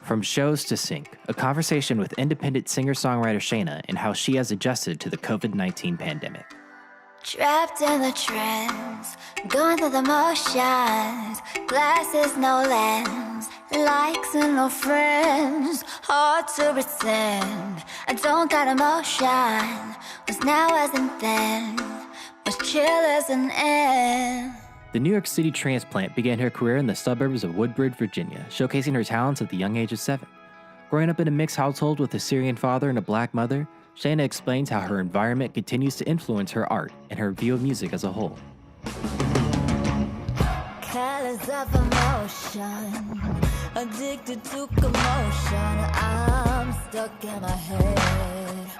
From shows to sync, a conversation with independent singer-songwriter Shenna and how she has adjusted to the COVID-19 pandemic. Trapped in the trends, going through the motions, glasses, no lens, likes and no friends, hard to pretend, I don't got emotion, was now wasn't then, was chill as an end. The New York City transplant began her career in the suburbs of Woodbridge, Virginia, showcasing her talents at the young age of 7. Growing up in a mixed household with a Syrian father and a black mother, Shenna explains how her environment continues to influence her art and her view of music as a whole. Colors of emotion, addicted to commotion, I'm stuck in my head.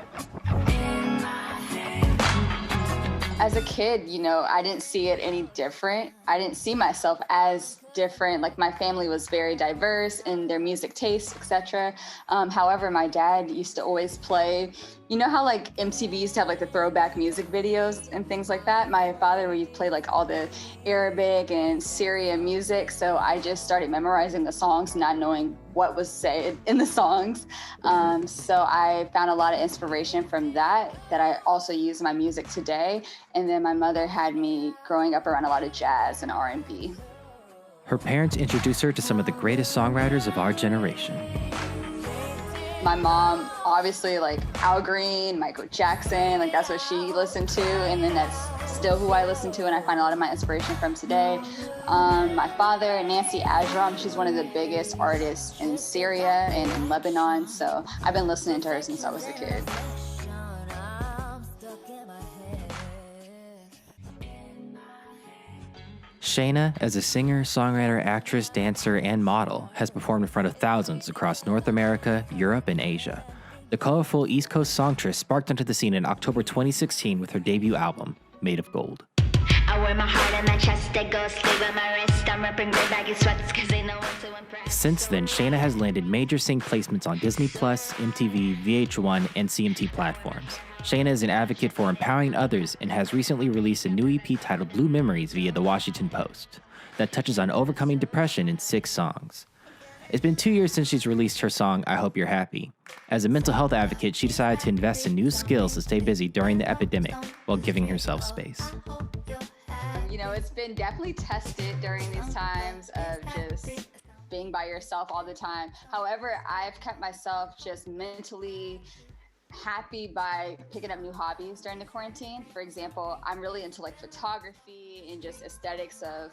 As a kid, I didn't see it any different. I didn't see myself as different. Like, my family was very diverse in their music tastes, etc. However, my dad used to always play, how like MTV used to have like the throwback music videos and things like that? My father would play like all the Arabic and Syrian music. So I just started memorizing the songs, not knowing what was said in the songs. So I found a lot of inspiration from that I also use in my music today. And then my mother had me growing up around a lot of jazz and R&B. Her parents introduced her to some of the greatest songwriters of our generation. My mom, obviously, like Al Green, Michael Jackson, like that's what she listened to, and then that's still who I listen to and I find a lot of my inspiration from today. My father, Nancy Ajram, she's one of the biggest artists in Syria and in Lebanon, so I've been listening to her since I was a kid. Shenna, as a singer, songwriter, actress, dancer, and model, has performed in front of thousands across North America, Europe, and Asia. The colorful East Coast songstress sparked onto the scene in October 2016 with her debut album, Made of Gold. I wear my heart on my chest, that goes sleeve on my wrist. I'm repping great baggy sweats, cause they know what to impress. Since then, Shenna has landed major sync placements on Disney+, MTV, VH1, and CMT platforms. Shenna is an advocate for empowering others and has recently released a new EP titled Blue Memories via The Washington Post that touches on overcoming depression in 6 songs. It's been 2 years since she's released her song, I Hope You're Happy. As a mental health advocate, she decided to invest in new skills to stay busy during the epidemic while giving herself space. It's been definitely tested during these times of just being by yourself all the time. However, I've kept myself just mentally happy by picking up new hobbies during the quarantine. For example, I'm really into like photography and just aesthetics of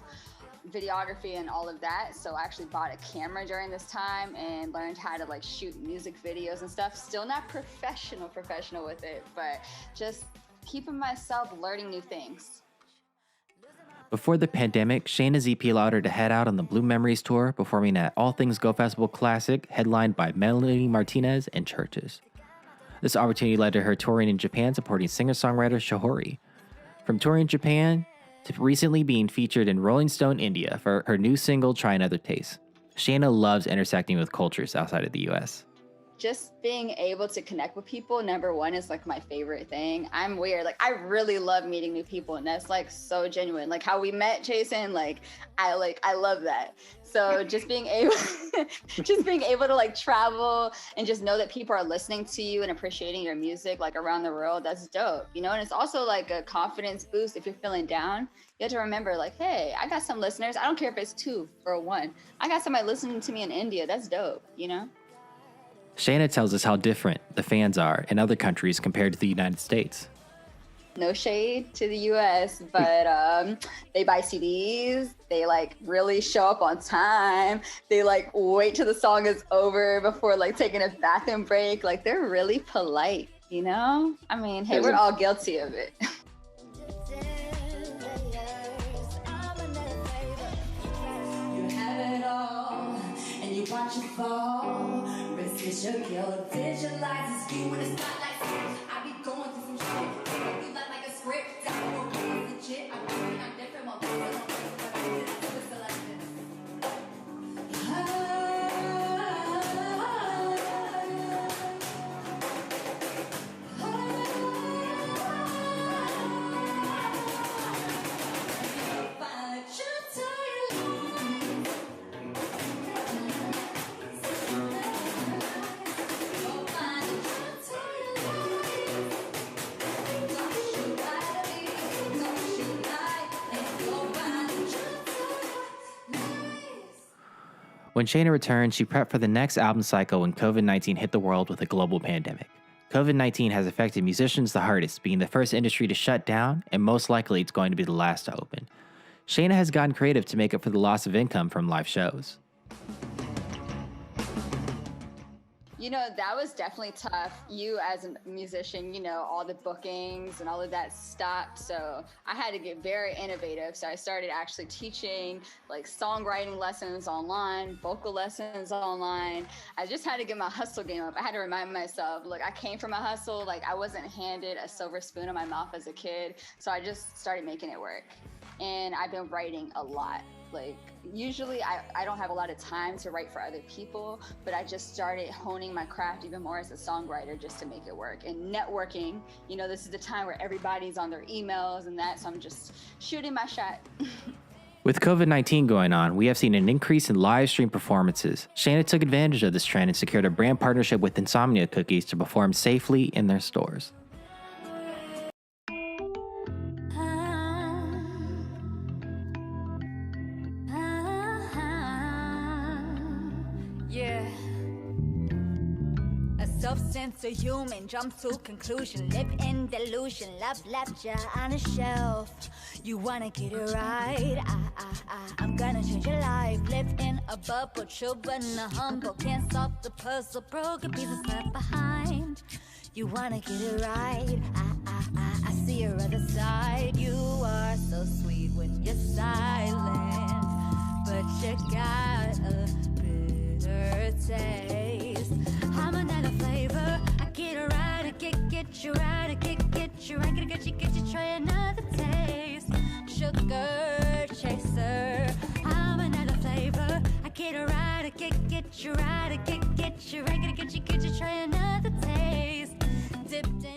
videography and all of that. So I actually bought a camera during this time and learned how to like shoot music videos and stuff. Still not professional with it, but just keeping myself learning new things. Before the pandemic, Shenna's EP allowed her to head out on the Blue Memories tour, performing at All Things Go Festival Classic, headlined by Melanie Martinez and Churches. This opportunity led to her touring in Japan, supporting singer-songwriter Shahori. From touring Japan to recently being featured in Rolling Stone India for her new single, Try Another Taste. Shenna loves intersecting with cultures outside of the US. Just being able to connect with people, number one, is like my favorite thing. I'm weird. Like, I really love meeting new people, and that's like so genuine. Like how we met, Jason, I love that. So just being able to like travel and just know that people are listening to you and appreciating your music like around the world, that's dope, And it's also like a confidence boost if you're feeling down. You have to remember, like, hey, I got some listeners. I don't care if it's 2 or 1. I got somebody listening to me in India. That's dope, Shenna tells us how different the fans are in other countries compared to the United States. No shade to the US, but they buy CDs. They like really show up on time. They like wait till the song is over before like taking a bathroom break. Like, they're really polite, I mean, hey, we're all guilty of it. Watch it fall, risk your guilt, visualize you in the spotlight. I be going through some shit, you like a script, down legit. I'm different, my When Shenna returned, she prepped for the next album cycle when COVID-19 hit the world with a global pandemic. COVID-19 has affected musicians the hardest, being the first industry to shut down, and most likely it's going to be the last to open. Shenna has gotten creative to make up for the loss of income from live shows. You know, that was definitely tough. You as a musician, you know, all the bookings and all of that stopped. So I had to get very innovative. So I started actually teaching like songwriting lessons online, vocal lessons online. I just had to get my hustle game up. I had to remind myself, look, I came from a hustle. Like I wasn't handed a silver spoon in my mouth as a kid. So I just started making it work. And I've been writing a lot. Like usually I don't have a lot of time to write for other people, but I just started honing my craft even more as a songwriter just to make it work. And networking, you know, this is the time where everybody's on their emails and that, so I'm just shooting my shot. With COVID-19 going on, we have seen an increase in live stream performances. Shenna took advantage of this trend and secured a brand partnership with Insomnia Cookies to perform safely in their stores. Yeah. A substance, a human, jump to conclusion, live in delusion, love left ya on a shelf. You wanna get it right? I'm gonna change your life. Live in a bubble, children are humble, can't solve the puzzle, broken pieces left behind. You wanna get it right? I see your other side. You are so sweet when you're silent, but you got a bitter taste. I'm another flavor. I get it right, I get you right, I get you right, get you try another taste. Sugar chaser. I'm another flavor. I get it right, I get you right, I get you right, get you try another taste. Dipped in.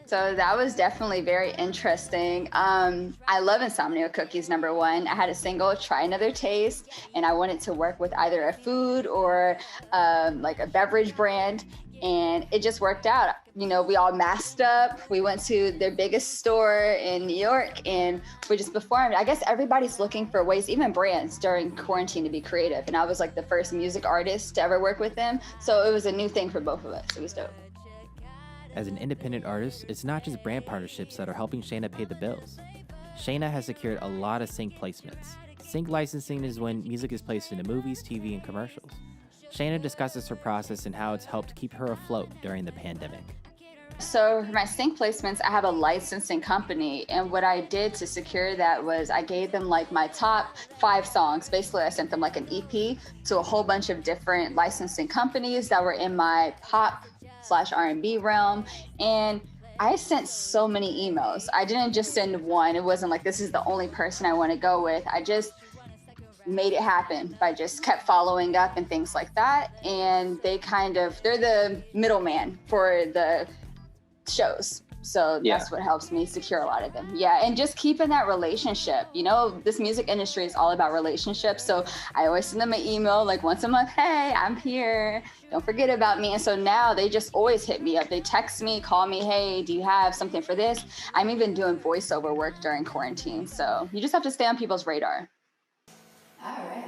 So that was definitely very interesting. I love Insomnia Cookies, number one. I had a single, Try Another Taste, and I wanted to work with either a food or like a beverage brand. And it just worked out. You know, we all masked up. We went to their biggest store in New York and we just performed. I guess everybody's looking for ways, even brands during quarantine, to be creative. And I was like the first music artist to ever work with them. So it was a new thing for both of us. It was dope. As an independent artist, it's not just brand partnerships that are helping Shenna pay the bills. Shenna has secured a lot of sync placements. Sync licensing is when music is placed into movies, TV, and commercials. Shenna discusses her process and how it's helped keep her afloat during the pandemic. So for my sync placements, I have a licensing company. And what I did to secure that was I gave them like my top 5 songs. Basically, I sent them like an EP to a whole bunch of different licensing companies that were in my pop/R&B realm. And I sent so many emails. I didn't just send one. It wasn't like, this is the only person I want to go with. I just made it happen. I just kept following up and things like that. And they're the middleman for the shows. So that's what helps me secure a lot of them. Yeah, and just keeping that relationship. You know, this music industry is all about relationships. So I always send them an email like once a month, hey, I'm here. Don't forget about me. And so now they just always hit me up. They text me, call me, hey, do you have something for this? I'm even doing voiceover work during quarantine. So you just have to stay on people's radar. All right,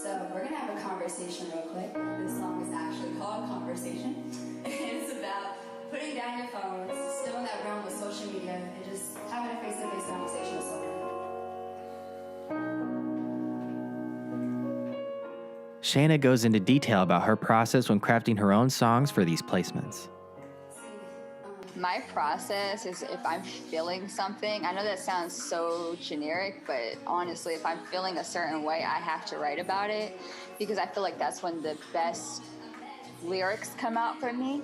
so we're gonna have a conversation real quick. This song is actually called Conversation. It's about putting down your phones, still in that realm with social media, and just having a face-to-face conversation with someone. Shenna goes into detail about her process when crafting her own songs for these placements. My process is if I'm feeling something, I know that sounds so generic, but honestly, if I'm feeling a certain way, I have to write about it because I feel like that's when the best lyrics come out for me.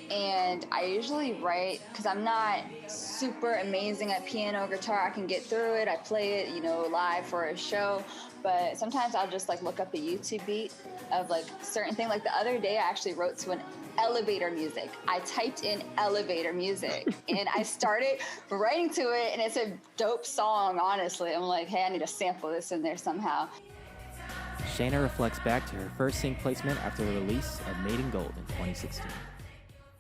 And I usually write, because I'm not super amazing at piano or guitar, I can get through it, I play it, you know, live for a show, but sometimes I'll just like look up a YouTube beat of like certain thing. Like the other day, I actually wrote to an elevator music. I typed in elevator music and I started writing to it and it's a dope song, honestly. I'm like, hey, I need to sample this in there somehow. Shenna reflects back to her first sync placement after the release of Made in Gold in 2016.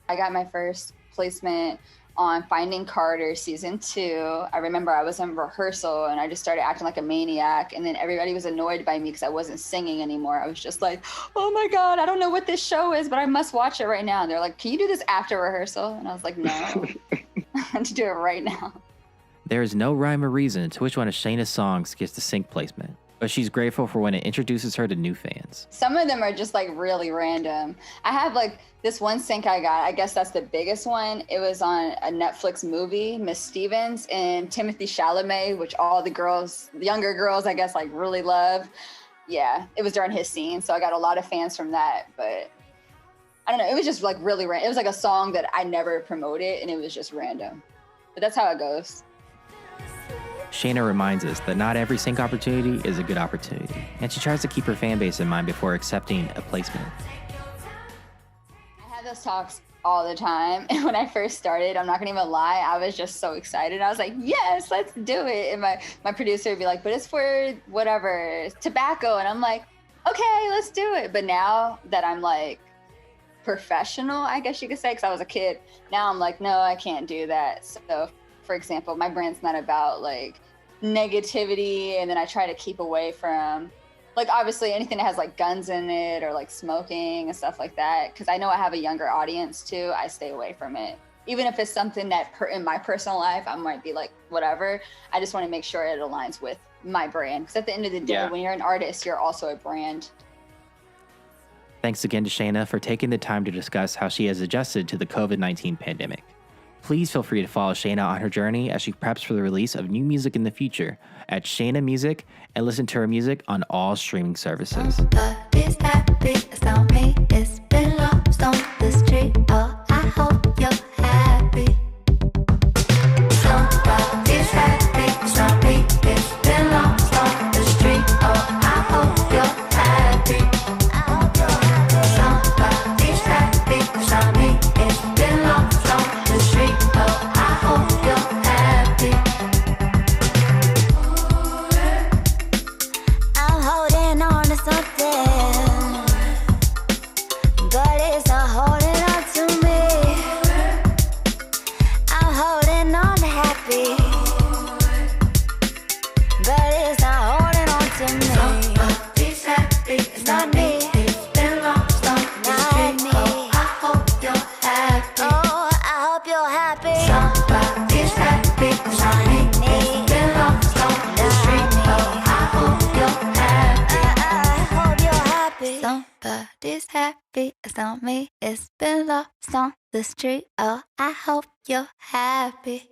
I got my first placement on Finding Carter season 2. I remember I was in rehearsal and I just started acting like a maniac, and then everybody was annoyed by me because I wasn't singing anymore. I was just like, oh my God, I don't know what this show is, but I must watch it right now. And they're like, can you do this after rehearsal? And I was like, no, I have to do it right now. There is no rhyme or reason to which one of Shenna's songs gets the sync placement, but she's grateful for when it introduces her to new fans. Some of them are just like really random. I have like this one sync I got, I guess that's the biggest one. It was on a Netflix movie, Miss Stevens and Timothy Chalamet, which all the girls, the younger girls, I guess, like really love. Yeah, it was during his scene. So I got a lot of fans from that, but I don't know. It was just like really random. It was like a song that I never promoted and it was just random, but that's how it goes. Shenna reminds us that not every sync opportunity is a good opportunity, and she tries to keep her fan base in mind before accepting a placement. I have those talks all the time. And when I first started, I'm not gonna even lie, I was just so excited. I was like, yes, let's do it. And my producer would be like, but it's for whatever, tobacco. And I'm like, okay, let's do it. But now that I'm like professional, I guess you could say, because I was a kid, now I'm like, no, I can't do that. So for example, my brand's not about like negativity, and then I try to keep away from like obviously anything that has like guns in it or like smoking and stuff like that, because I know I have a younger audience too. I stay away from it, even if it's something that in my personal life I might be like whatever. I just want to make sure it aligns with my brand, because at the end of the day, when you're an artist, you're also a brand. Thanks again to Shenna for taking the time to discuss how she has adjusted to the COVID-19 pandemic. Please feel free to follow Shenna on her journey as she preps for the release of new music in the future at Shenna Music, and listen to her music on all streaming services. Somebody's happy, it's not me. It's been lost on the street. Oh, I hope you're happy. Somebody's happy, it's not me. It's been lost on the street. Oh, I hope you're happy. Somebody's happy, it's not me. It's been lost on the street. Oh, I hope you're happy. I'm holding on to something, but it's not holding on to me. I'm holding on to happy, but it's not holding on to me. Somebody's happy, it's not me. It's been lost on the street. Oh, I hope you're happy. Oh, I hope you're happy. Somebody's happy, it's not me. It's been lost on the street. Oh, I hope you're happy. I hope you're happy. Somebody's happy, it's not me. It's been lost on the street. Oh, I hope you're happy.